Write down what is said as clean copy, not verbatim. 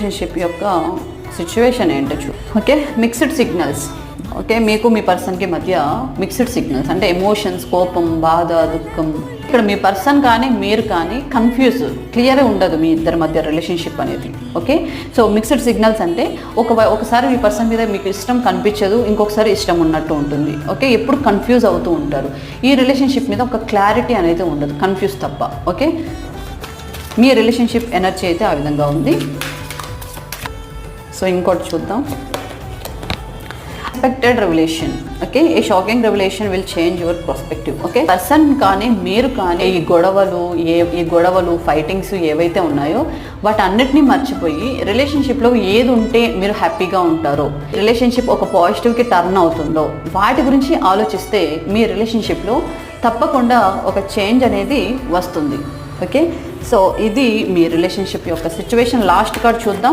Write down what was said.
Relationship యొక్క situation ఏంటో okay, mixed signals. Okay, మీకు మీ పర్సన్కి మధ్య మిక్స్డ్ సిగ్నల్స్ అంటే ఎమోషన్స్, కోపం, బాధ, దుఃఖం. ఇక్కడ మీ పర్సన్ కానీ మీరు కానీ కన్ఫ్యూజ్, క్లియర్ ఉండదు మీ ఇద్దరి మధ్య రిలేషన్షిప్ అనేది. ఓకే, సో మిక్స్డ్ సిగ్నల్స్ అంటే ఒకసారి మీ పర్సన్ మీద మీకు ఇష్టం కనిపించదు, ఇంకొకసారి ఇష్టం ఉన్నట్టు ఉంటుంది. ఓకే, ఎప్పుడు కన్ఫ్యూజ్ అవుతూ ఉంటారు. ఈ రిలేషన్షిప్ మీద ఒక క్లారిటీ అనేది ఉండదు, కన్ఫ్యూజ్ తప్ప. ఓకే, మీ రిలేషన్షిప్ ఎనర్జీ అయితే ఆ విధంగా ఉంది. సో ఇంకోటి చూద్దాం. Unexpected revolution. Okay, A shocking revolution will change your perspective. Okay, person కానీ మీరు కానీ ఈ గొడవలు ఫైటింగ్స్ ఏవైతే ఉన్నాయో వాటన్నిటినీ మర్చిపోయి రిలేషన్షిప్లో ఏది ఉంటే మీరు హ్యాపీగా ఉంటారో, రిలేషన్షిప్ ఒక పాజిటివ్కి టర్న్ అవుతుందో వాటి గురించి ఆలోచిస్తే మీ రిలేషన్షిప్లో తప్పకుండా ఒక చేంజ్ అనేది వస్తుంది. ఓకే, సో ఇది మీ రిలేషన్షిప్ యొక్క సిచ్యువేషన్. లాస్ట్ కార్డ్ చూద్దాం.